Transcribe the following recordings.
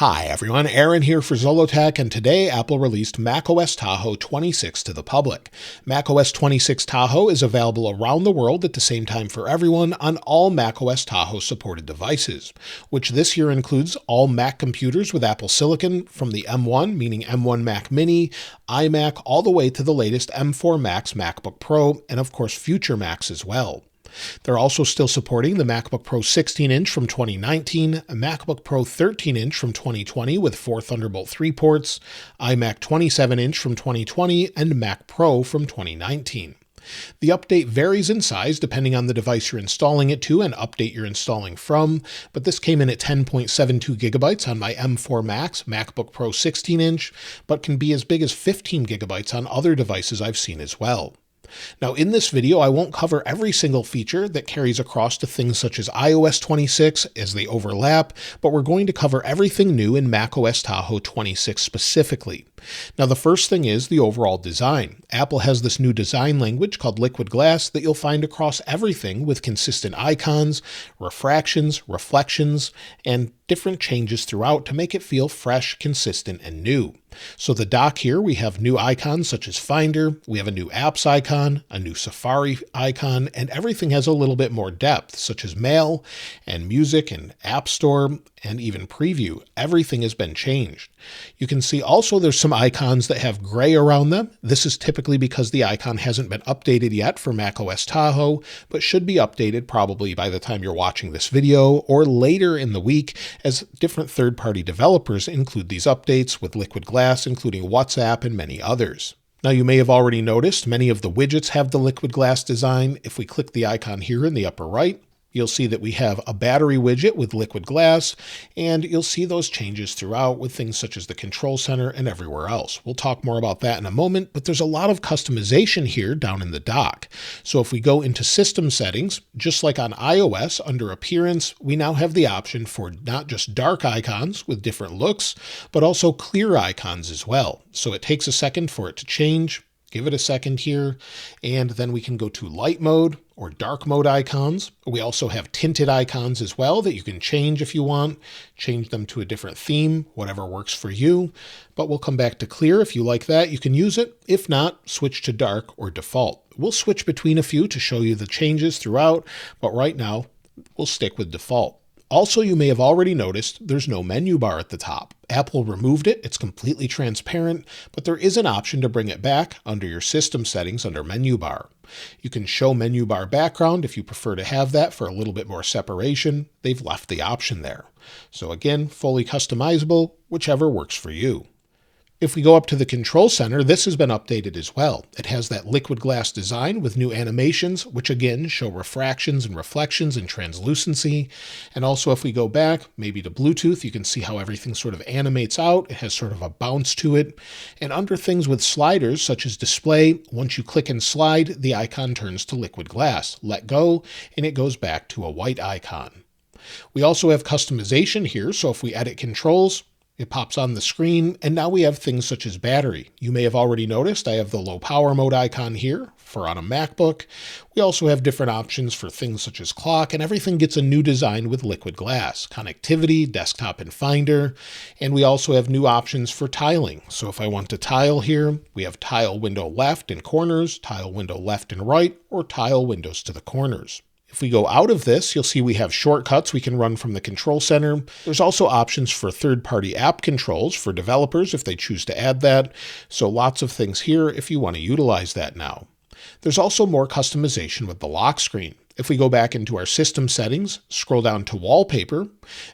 Hi everyone, Aaron here for Zollotech, and today Apple released macOS Tahoe 26 to the public. macOS 26 Tahoe is available around the world at the same time for everyone on all macOS Tahoe supported devices, which this year includes all Mac computers with Apple Silicon from the M1, meaning M1 Mac Mini, iMac, all the way to the latest M4 MacBook Pro, and of course future Macs as well. They're also still supporting the MacBook Pro 16-inch from 2019, a MacBook Pro 13-inch from 2020 with 4 Thunderbolt 3 ports, iMac 27-inch from 2020, and Mac Pro from 2019. The update varies in size depending on the device you're installing it to and update you're installing from, but this came in at 10.72 gigabytes on my M4 Max MacBook Pro 16-inch, but can be as big as 15 gigabytes on other devices I've seen as well. Now in this video, I won't cover every single feature that carries across to things such as iOS 26 as they overlap, but we're going to cover everything new in macOS Tahoe 26 specifically. Now the first thing is the overall design. Apple has this new design language called Liquid Glass that you'll find across everything with consistent icons, refractions, reflections, and different changes throughout to make it feel fresh, consistent, and new. So the dock here, we have new icons such as Finder, we have a new Apps icon, a new Safari icon, and everything has a little bit more depth, such as Mail and Music and App Store and even Preview. Everything has been changed. You can see also there's some icons that have gray around them. This is typically because the icon hasn't been updated yet for macOS Tahoe, but should be updated probably by the time you're watching this video or later in the week, as different third-party developers include these updates with Liquid Glass, including WhatsApp and many others. Now you may have already noticed many of the widgets have the Liquid Glass design. If we click the icon here in the upper right, you'll see that we have a battery widget with Liquid Glass, and you'll see those changes throughout with things such as the Control Center and everywhere else. We'll talk more about that in a moment, but there's a lot of customization here down in the dock. So if we go into System Settings, just like on iOS under Appearance, we now have the option for not just dark icons with different looks, but also clear icons as well. So it takes a second for it to change. Give it a second here, and then we can go to light mode or dark mode icons. We also have tinted icons as well that you can change if you want, change them to a different theme, whatever works for you. But we'll come back to clear. If you like that, you can use it. If not, switch to dark or default. We'll switch between a few to show you the changes throughout, but right now we'll stick with default. Also, you may have already noticed there's no menu bar at the top. Apple removed it. It's completely transparent, but there is an option to bring it back under your system settings under menu bar. You can show menu bar background if you prefer to have that for a little bit more separation. They've left the option there. So again, fully customizable, whichever works for you. If we go up to the Control Center, this has been updated as well. It has that Liquid Glass design with new animations, which again show refractions and reflections and translucency. And also if we go back, maybe to Bluetooth, you can see how everything sort of animates out. It has sort of a bounce to it. And under things with sliders, such as display, once you click and slide, the icon turns to Liquid Glass. Let go, and it goes back to a white icon. We also have customization here, so if we edit controls, it pops on the screen, and now we have things such as battery. You may have already noticed I have the low power mode icon here for on a MacBook. We also have different options for things such as clock, and everything gets a new design with Liquid Glass, connectivity, desktop, and Finder. And we also have new options for tiling. So if I want to tile here, we have tile window left and corners, tile window left and right, or tile windows to the corners. If we go out of this, you'll see we have shortcuts we can run from the Control Center. There's also options for third-party app controls for developers if they choose to add that. So lots of things here if you want to utilize that now. There's also more customization with the lock screen. If we go back into our system settings, scroll down to Wallpaper,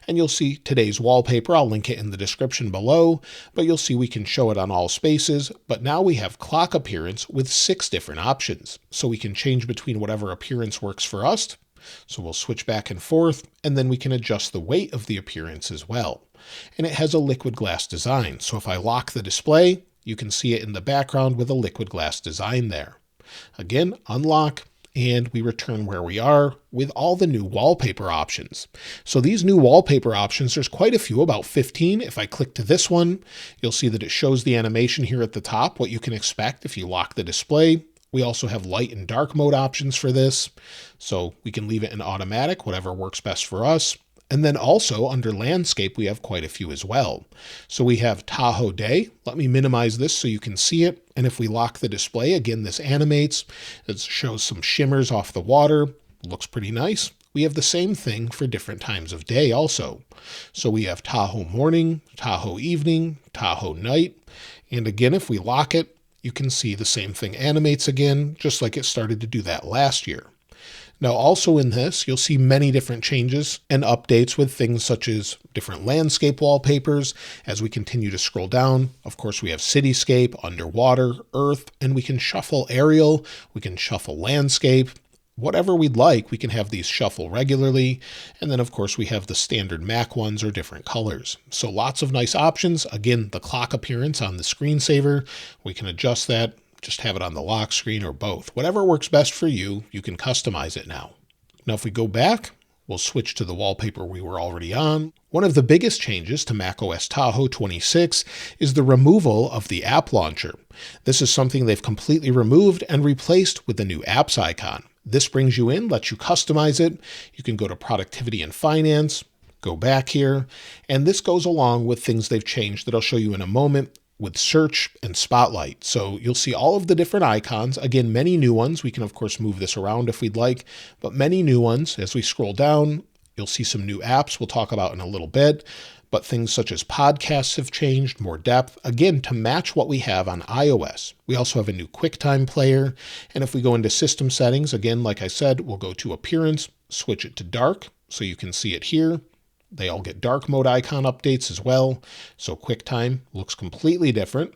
and you'll see today's wallpaper. I'll link it in the description below, but you'll see we can show it on all spaces. But now we have clock appearance with 6 different options. So we can change between whatever appearance works for us. So we'll switch back and forth, and then we can adjust the weight of the appearance as well. And it has a Liquid Glass design. So if I lock the display, you can see it in the background with a Liquid Glass design there. Again, unlock, and we return where we are with all the new wallpaper options. So these new wallpaper options, there's quite a few, about 15. If I click to this one, you'll see that it shows the animation here at the top, what you can expect if you lock the display. We also have light and dark mode options for this, so we can leave it in automatic, whatever works best for us. And then also under landscape, we have quite a few as well. So we have Tahoe Day. Let me minimize this so you can see it. And if we lock the display, again, this animates. It shows some shimmers off the water. Looks pretty nice. We have the same thing for different times of day also. So we have Tahoe morning, Tahoe evening, Tahoe night. And again, if we lock it, you can see the same thing animates again, just like it started to do that last year. Now, also in this, you'll see many different changes and updates with things such as different landscape wallpapers. As we continue to scroll down, of course, we have cityscape, underwater, earth, and we can shuffle aerial, we can shuffle landscape, whatever we'd like. We can have these shuffle regularly. And then, of course, we have the standard Mac ones or different colors. So lots of nice options. Again, the clock appearance on the screensaver, we can adjust that. Just have it on the lock screen or both. Whatever works best for you, you can customize it now. Now, if we go back, we'll switch to the wallpaper we were already on. One of the biggest changes to macOS Tahoe 26 is the removal of the app launcher. This is something they've completely removed and replaced with the new apps icon. This brings you in, lets you customize it. You can go to productivity and finance, go back here, and this goes along with things they've changed that I'll show you in a moment, with search and spotlight. So you'll see all of the different icons. Again, many new ones. We can, of course, move this around if we'd like, but many new ones. As we scroll down, you'll see some new apps we'll talk about in a little bit, but things such as podcasts have changed, more depth, again, to match what we have on iOS. We also have a new QuickTime player. And if we go into system settings, again, like I said, we'll go to appearance, switch it to dark so you can see it here. They all get dark mode icon updates as well. So QuickTime looks completely different.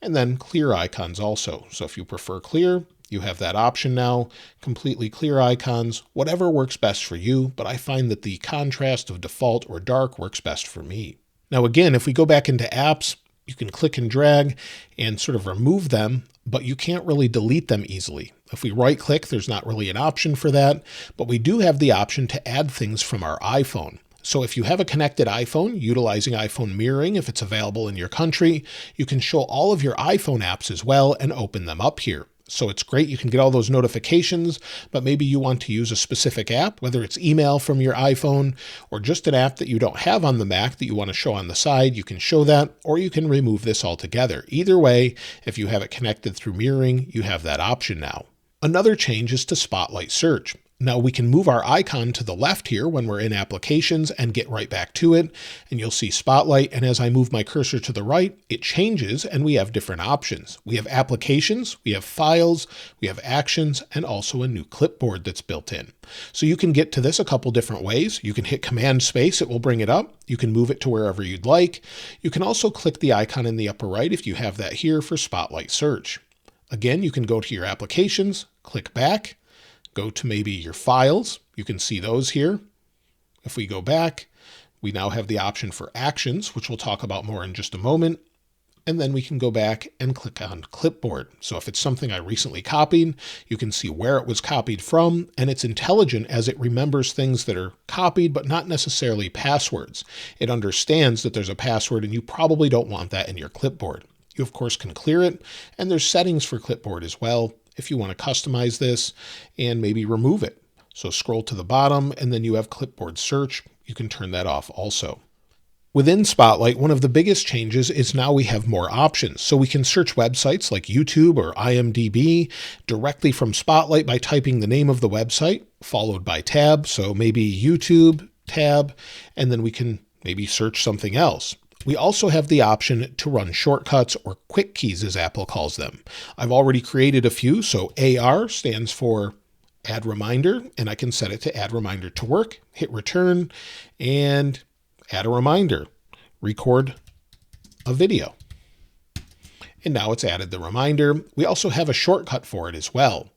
And then clear icons also. So if you prefer clear, you have that option now. Completely clear icons, whatever works best for you. But I find that the contrast of default or dark works best for me. Now, again, if we go back into apps, you can click and drag and sort of remove them, but you can't really delete them easily. If we right click, there's not really an option for that, but we do have the option to add things from our iPhone. So if you have a connected iPhone, utilizing iPhone mirroring, if it's available in your country, you can show all of your iPhone apps as well and open them up here. So it's great. You can get all those notifications, but maybe you want to use a specific app, whether it's email from your iPhone or just an app that you don't have on the Mac that you want to show on the side. You can show that, or you can remove this altogether. Either way, if you have it connected through mirroring, you have that option now. Another change is to Spotlight Search. Now we can move our icon to the left here when we're in applications and get right back to it. And you'll see Spotlight. And as I move my cursor to the right, it changes and we have different options. We have applications, we have files, we have actions, and also a new clipboard that's built in. So you can get to this a couple different ways. You can hit Command Space, it will bring it up. You can move it to wherever you'd like. You can also click the icon in the upper right if you have that here for Spotlight Search. Again, you can go to your applications, click back, go to maybe your files. You can see those here. If we go back, we now have the option for actions, which we'll talk about more in just a moment. And then we can go back and click on clipboard. So if it's something I recently copied, you can see where it was copied from, and it's intelligent as it remembers things that are copied, but not necessarily passwords. It understands that there's a password and you probably don't want that in your clipboard. You, of course, can clear it, and there's settings for clipboard as well if you want to customize this and maybe remove it. So scroll to the bottom, and then you have clipboard search. You can turn that off also. Within Spotlight, one of the biggest changes is now we have more options. So we can search websites like YouTube or IMDb directly from Spotlight by typing the name of the website, followed by tab. So maybe YouTube, tab, and then we can maybe search something else. We also have the option to run shortcuts or quick keys, as Apple calls them. I've already created a few. So AR stands for Add Reminder, and I can set it to Add Reminder to Work, hit Return, and add a reminder, record a video. And now it's added the reminder. We also have a shortcut for it as well.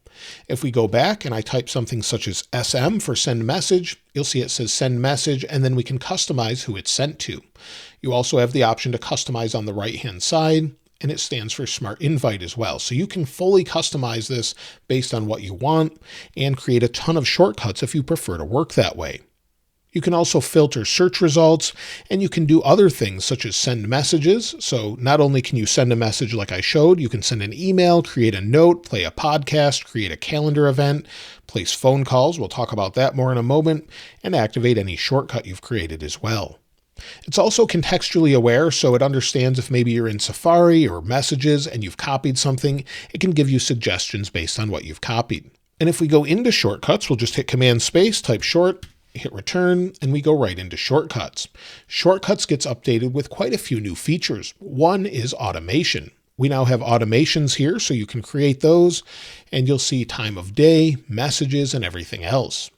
If we go back and I type something such as SM for send message, you'll see it says send message, and then we can customize who it's sent to. You also have the option to customize on the right-hand side, and it stands for Smart Invite as well. So you can fully customize this based on what you want and create a ton of shortcuts if you prefer to work that way. You can also filter search results, and you can do other things such as send messages. So not only can you send a message like I showed, you can send an email, create a note, play a podcast, create a calendar event, place phone calls. We'll talk about that more in a moment, and activate any shortcut you've created as well. It's also contextually aware, so it understands if maybe you're in Safari or Messages and you've copied something, it can give you suggestions based on what you've copied. And if we go into shortcuts, we'll just hit Command Space, type short, hit return, and we go right into shortcuts. Shortcuts gets updated with quite a few new features. One is automation. We now have automations here, so you can create those, and you'll see time of day, messages, and everything else.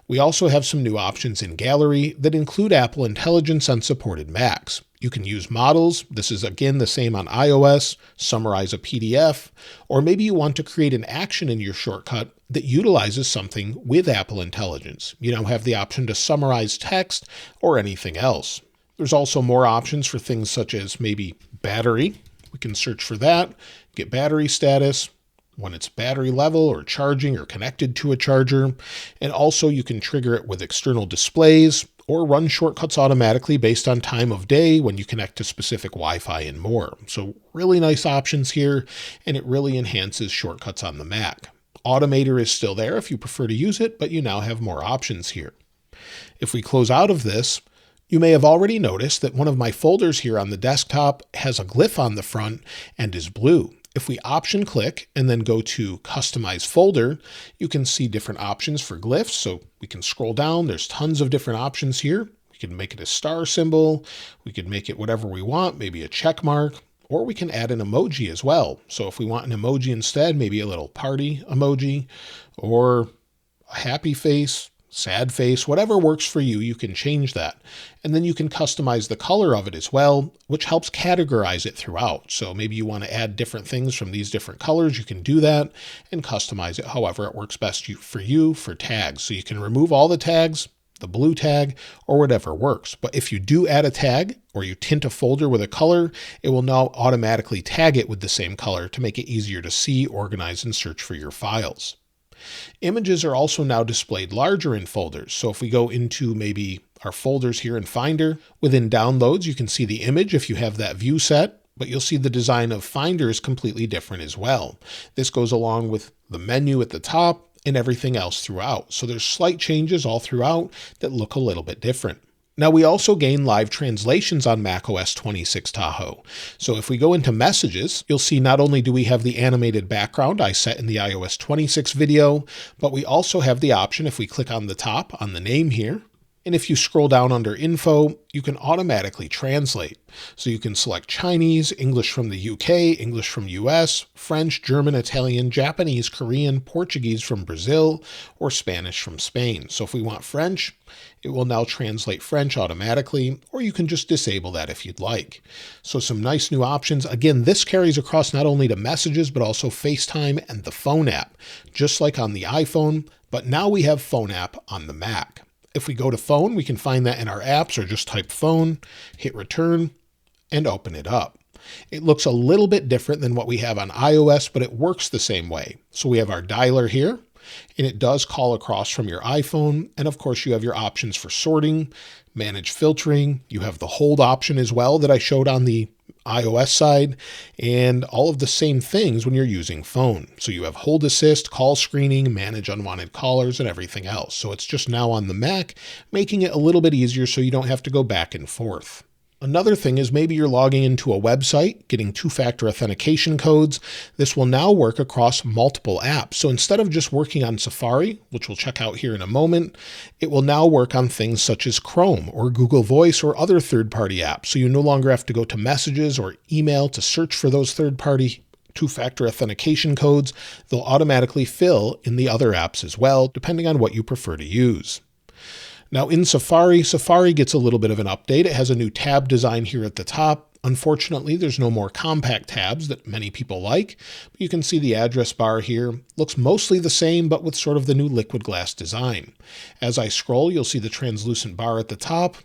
We also have some new options in Gallery that include Apple Intelligence on supported Macs. You can use models. This is again the same on iOS, summarize a PDF, or maybe you want to create an action in your shortcut that utilizes something with Apple Intelligence. You now have the option to summarize text or anything else. There's also more options for things such as maybe battery. We can search for that, get battery status, when it's battery level or charging or connected to a charger. And also you can trigger it with external displays or run shortcuts automatically based on time of day when you connect to specific Wi-Fi and more. So really nice options here, and it really enhances shortcuts on the Mac. Automator is still there if you prefer to use it, but you now have more options here. If we close out of this, you may have already noticed that one of my folders here on the desktop has a glyph on the front and is blue. If we option click and then go to Customize Folder, you can see different options for glyphs. So we can scroll down. There's tons of different options here. We can make it a star symbol. We could make it whatever we want, maybe a check mark, or we can add an emoji as well. So if we want an emoji instead, maybe a little party emoji or a happy face, sad face, whatever works for you, you can change that. And then you can customize the color of it as well, which helps categorize it throughout. So maybe you want to add different things from these different colors, you can do that and customize it however it works best for you for tags. So you can remove all the tags, the blue tag, or whatever works. But if you do add a tag or you tint a folder with a color, it will now automatically tag it with the same color to make it easier to see, organize, and search for your files. Images are also now displayed larger in folders. So if we go into maybe our folders here in Finder, within Downloads, you can see the image if you have that view set, but you'll see the design of Finder is completely different as well. This goes along with the menu at the top and everything else throughout. So there's slight changes all throughout that look a little bit different. Now we also gain live translations on macOS 26 Tahoe. So if we go into Messages, you'll see not only do we have the animated background I set in the iOS 26 video, but we also have the option if we click on the top on the name here, and if you scroll down under Info, you can automatically translate. So you can select Chinese, English from the UK, English from US, French, German, Italian, Japanese, Korean, Portuguese from Brazil, or Spanish from Spain. So if we want French, it will now translate French automatically, or you can just disable that if you'd like. So some nice new options. Again, this carries across not only to Messages, but also FaceTime and the Phone app, just like on the iPhone, but now we have Phone app on the Mac. If we go to Phone, we can find that in our apps or just type Phone, hit return, and open it up. It looks a little bit different than what we have on iOS, but it works the same way. So we have our dialer here, and it does call across from your iPhone. And of course, you have your options for sorting, manage filtering. You have the hold option as well that I showed on the iOS side, and all of the same things when you're using Phone. So you have hold assist, call screening, manage unwanted callers, and everything else. So it's just now on the Mac, making it a little bit easier so you don't have to go back and forth. Another thing is maybe you're logging into a website, getting two-factor authentication codes. This will now work across multiple apps. So instead of just working on Safari, which we'll check out here in a moment, it will now work on things such as Chrome or Google Voice or other third-party apps. So you no longer have to go to Messages or email to search for those third-party two-factor authentication codes. They'll automatically fill in the other apps as well, depending on what you prefer to use. Now in Safari, Safari gets a little bit of an update. It has a new tab design here at the top. Unfortunately, there's no more compact tabs that many people like. But you can see the address bar here. Looks mostly the same, but with sort of the new liquid glass design. As I scroll, you'll see the translucent bar at the top,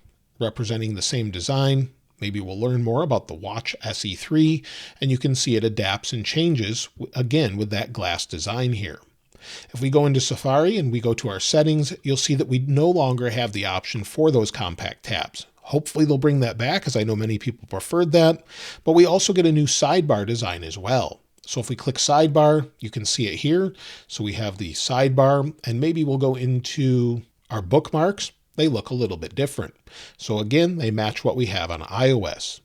representing the same design. Maybe we'll learn more about the Watch SE3, and you can see it adapts and changes, again, with that glass design here. If we go into Safari and we go to our settings, you'll see that we no longer have the option for those compact tabs. Hopefully they'll bring that back, as I know many people preferred that, but we also get a new sidebar design as well. So if we click sidebar, you can see it here. So we have the sidebar, and maybe we'll go into our bookmarks. They look a little bit different. So again, they match what we have on iOS.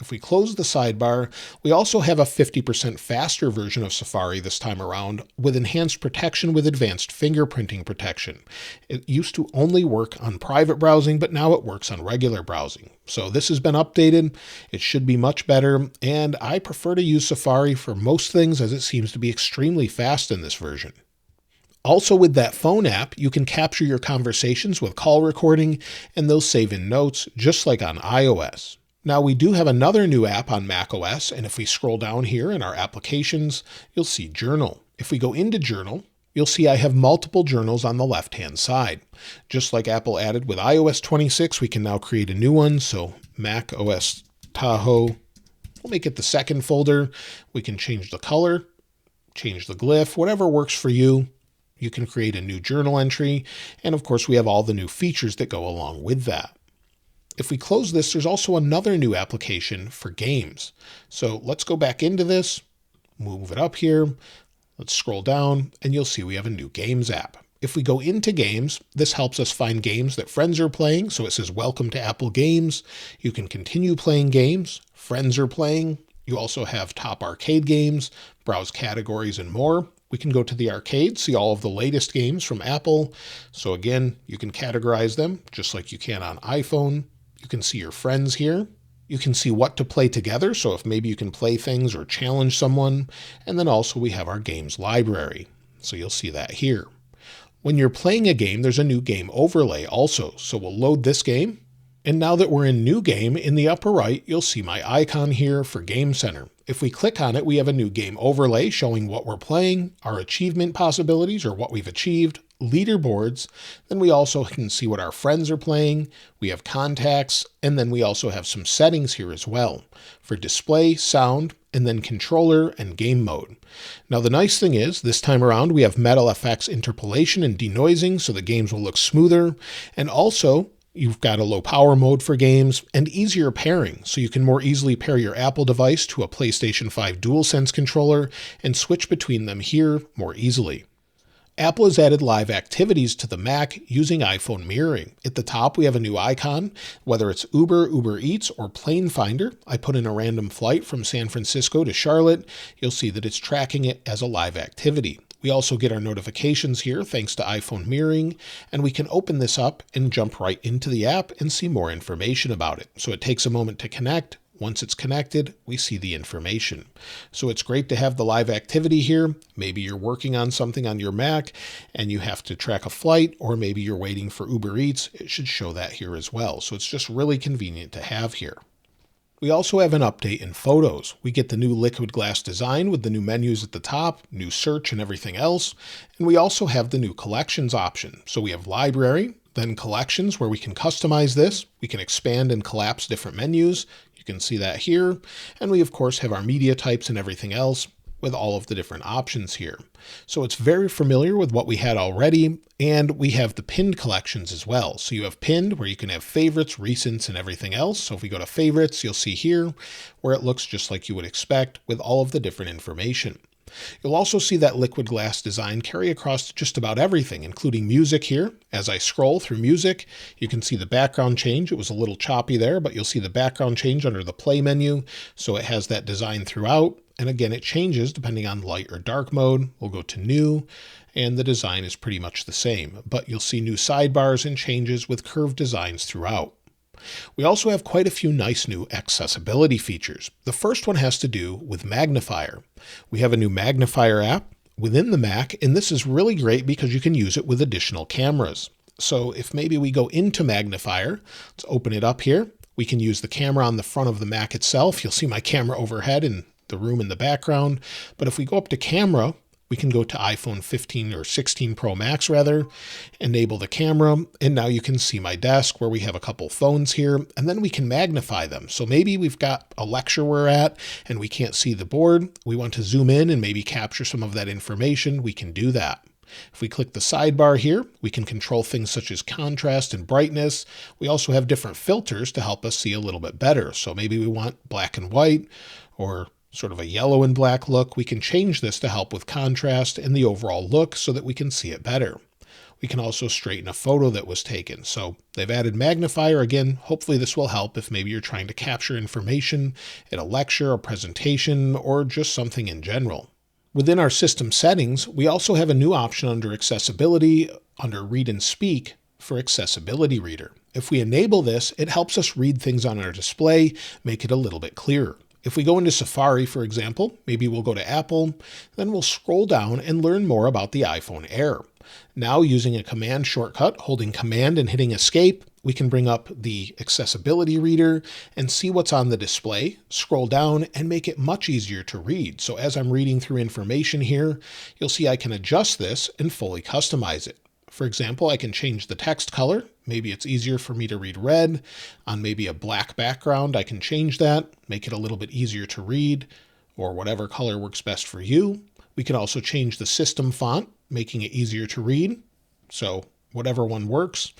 If we close the sidebar, we also have a 50% faster version of Safari this time around with enhanced protection with advanced fingerprinting protection. It used to only work on private browsing, but now it works on regular browsing. So this has been updated. It should be much better, and I prefer to use Safari for most things as it seems to be extremely fast in this version. Also, with that phone app, you can capture your conversations with call recording, and they'll save in notes just like on iOS. Now, we do have another new app on macOS, and if we scroll down here in our applications, you'll see Journal. If we go into Journal, you'll see I have multiple journals on the left-hand side. Just like Apple added with iOS 26, we can now create a new one. So macOS Tahoe, we'll make it the second folder. We can change the color, change the glyph, whatever works for you. You can create a new journal entry. And of course, we have all the new features that go along with that. If we close this, there's also another new application for games. So let's go back into this, move it up here. Let's scroll down, and you'll see we have a new games app. If we go into games, this helps us find games that friends are playing. So it says, welcome to Apple Games. You can continue playing games friends are playing. You also have top arcade games, browse categories, and more. We can go to the arcade, see all of the latest games from Apple. So again, you can categorize them just like you can on iPhone. You can see your friends here. You can see what to play together. So if maybe you can play things or challenge someone. And then also we have our games library. So you'll see that here. When you're playing a game, there's a new game overlay also. So we'll load this game. And now that we're in new game, in the upper right, you'll see my icon here for Game Center. If we click on it, we have a new game overlay showing what we're playing, our achievement possibilities or what we've achieved, leaderboards. Then we also can see what our friends are playing. We have contacts, and then we also have some settings here as well for display, sound, and then controller and game mode. Now the nice thing is this time around we have Metal FX interpolation and denoising, so the games will look smoother. And also you've got a low power mode for games and easier pairing, so you can more easily pair your Apple device to a PlayStation 5 DualSense controller and switch between them here more easily. Apple has added live activities to the Mac using iPhone mirroring. At the top, we have a new icon, whether it's Uber, Uber Eats, or Plane Finder. I put in a random flight from San Francisco to Charlotte. You'll see that it's tracking it as a live activity. We also get our notifications here thanks to iPhone mirroring, and we can open this up and jump right into the app and see more information about it. So it takes a moment to connect. Once it's connected, we see the information. So it's great to have the live activity here. Maybe you're working on something on your Mac and you have to track a flight, or maybe you're waiting for Uber Eats. It should show that here as well. So it's just really convenient to have here. We also have an update in Photos. We get the new liquid glass design with the new menus at the top, new search and everything else. And we also have the new collections option. So we have library, then collections where we can customize this. We can expand and collapse different menus. You can see that here. And we of course have our media types and everything else with all of the different options here. So it's very familiar with what we had already, and we have the pinned collections as well. So you have pinned where you can have favorites, recents, and everything else. So if we go to favorites, you'll see here where it looks just like you would expect with all of the different information. You'll also see that liquid glass design carry across to just about everything, including music here. As I scroll through music, you can see the background change. It was a little choppy there, but you'll see the background change under the play menu. So it has that design throughout. And again, it changes depending on light or dark mode. We'll go to new, and the design is pretty much the same, but you'll see new sidebars and changes with curved designs throughout. We also have quite a few nice new accessibility features. The first one has to do with Magnifier. We have a new Magnifier app within the Mac, and this is really great because you can use it with additional cameras. So if maybe we go into Magnifier, let's open it up here. We can use the camera on the front of the Mac itself. You'll see my camera overhead and the room in the background. But if we go up to camera, we can go to iPhone 15 or 16 Pro Max rather, enable the camera, and now you can see my desk where we have a couple phones here, and then we can magnify them. So maybe we've got a lecture we're at and we can't see the board. We want to zoom in and maybe capture some of that information. We can do that. If we click the sidebar here, we can control things such as contrast and brightness. We also have different filters to help us see a little bit better. So maybe we want black and white or sort of a yellow and black look. We can change this to help with contrast and the overall look so that we can see it better. We can also straighten a photo that was taken. So they've added magnifier. Again, hopefully this will help if maybe you're trying to capture information at a lecture, a presentation, or just something in general. Within our system settings, we also have a new option under accessibility, under read and speak for accessibility reader. If we enable this, it helps us read things on our display, make it a little bit clearer. If we go into Safari, for example, maybe we'll go to Apple, then we'll scroll down and learn more about the iPhone Air. Now, using a command shortcut, holding command and hitting escape, we can bring up the accessibility reader and see what's on the display, scroll down, and make it much easier to read. So as I'm reading through information here, you'll see I can adjust this and fully customize it. For example, I can change the text color. Maybe it's easier for me to read red on maybe a black background. I can change that, make it a little bit easier to read, or whatever color works best for you. We can also change the system font, making it easier to read. So whatever one works.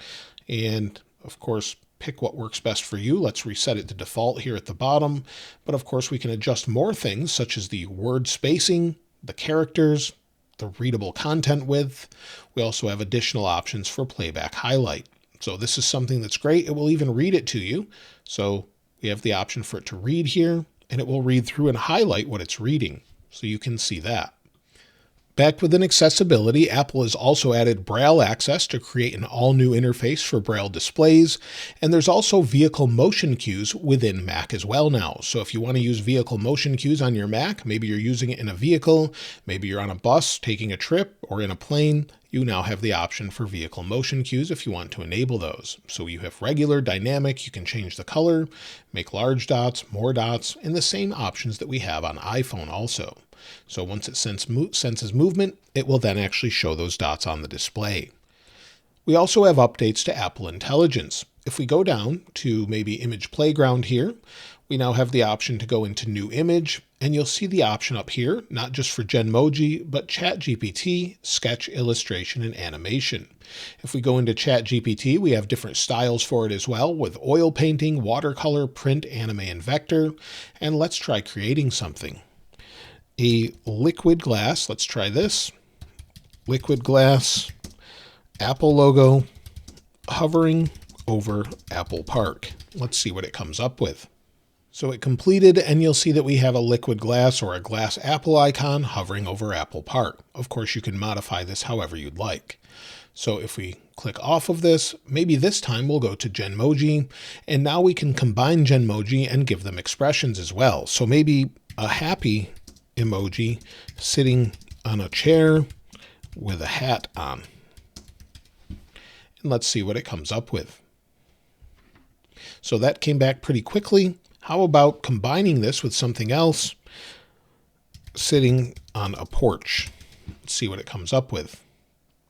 And of course, pick what works best for you. Let's reset it to default here at the bottom. But of course, we can adjust more things such as the word spacing, the characters, the readable content width. We also have additional options for playback highlight. So this is something that's great. It will even read it to you. So we have the option for it to read here, and it will read through and highlight what it's reading. So you can see that. Back within accessibility, Apple has also added Braille access to create an all-new interface for Braille displays, and there's also vehicle motion cues within Mac as well now. So if you want to use vehicle motion cues on your Mac, maybe you're using it in a vehicle, maybe you're on a bus taking a trip, or in a plane, you now have the option for vehicle motion cues if you want to enable those. So you have regular, dynamic, you can change the color, make large dots, more dots, and the same options that we have on iPhone also. So once it senses movement, it will then actually show those dots on the display. We also have updates to Apple Intelligence. If we go down to maybe Image Playground here, we now have the option to go into New Image, and you'll see the option up here, not just for Genmoji, but ChatGPT, Sketch, Illustration, and Animation. If we go into ChatGPT, we have different styles for it as well, with oil painting, watercolor, print, anime, and vector. And let's try creating something. A liquid glass, let's try this. Liquid glass, Apple logo, hovering over Apple Park. Let's see what it comes up with. So it completed, and you'll see that we have a liquid glass or a glass apple icon hovering over Apple Park. Of course, you can modify this however you'd like. So if we click off of this, maybe this time we'll go to Genmoji, and now we can combine Genmoji and give them expressions as well. So maybe a happy emoji sitting on a chair with a hat on. And let's see what it comes up with. So that came back pretty quickly. How about combining this with something else? Sitting on a porch. Let's see what it comes up with.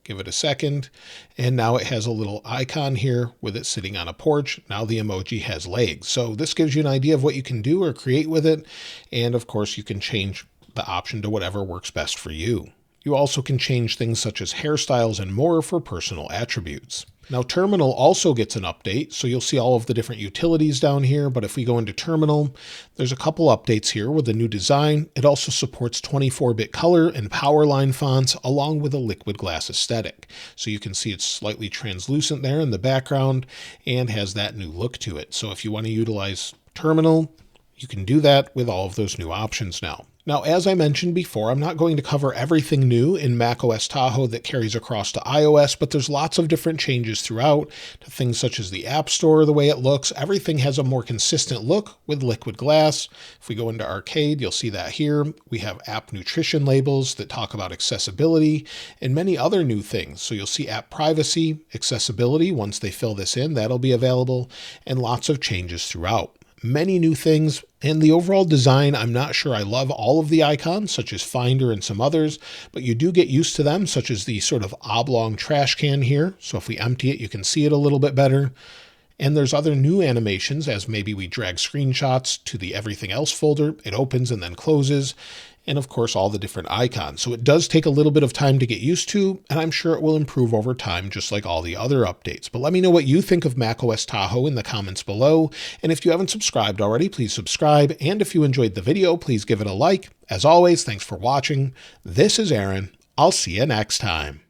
Give it a second. And now it has a little icon here with it sitting on a porch. Now the emoji has legs. So this gives you an idea of what you can do or create with it. And of course, you can change the option to whatever works best for you. You also can change things such as hairstyles and more for personal attributes. Now Terminal also gets an update, so you'll see all of the different utilities down here, but if we go into Terminal, there's a couple updates here with the new design. It also supports 24-bit color and powerline fonts along with a liquid glass aesthetic. So you can see it's slightly translucent there in the background and has that new look to it. So if you want to utilize Terminal, you can do that with all of those new options now. Now, as I mentioned before, I'm not going to cover everything new in macOS Tahoe that carries across to iOS, but there's lots of different changes throughout to things such as the App Store, the way it looks. Everything has a more consistent look with liquid glass. If we go into Arcade, you'll see that here. We have app nutrition labels that talk about accessibility and many other new things. So you'll see app privacy, accessibility. Once they fill this in, that'll be available, and lots of changes throughout. Many new things, and the overall design, I'm not sure I love all of the icons, such as Finder and some others, but you do get used to them, such as the sort of oblong trash can here. So if we empty it, you can see it a little bit better. And there's other new animations as maybe we drag screenshots to the everything else folder. It opens and then closes. And of course, all the different icons. So it does take a little bit of time to get used to, and I'm sure it will improve over time, just like all the other updates. But let me know what you think of macOS Tahoe in the comments below. And if you haven't subscribed already, please subscribe. And if you enjoyed the video, please give it a like. As always, thanks for watching. This is Aaron. I'll see you next time.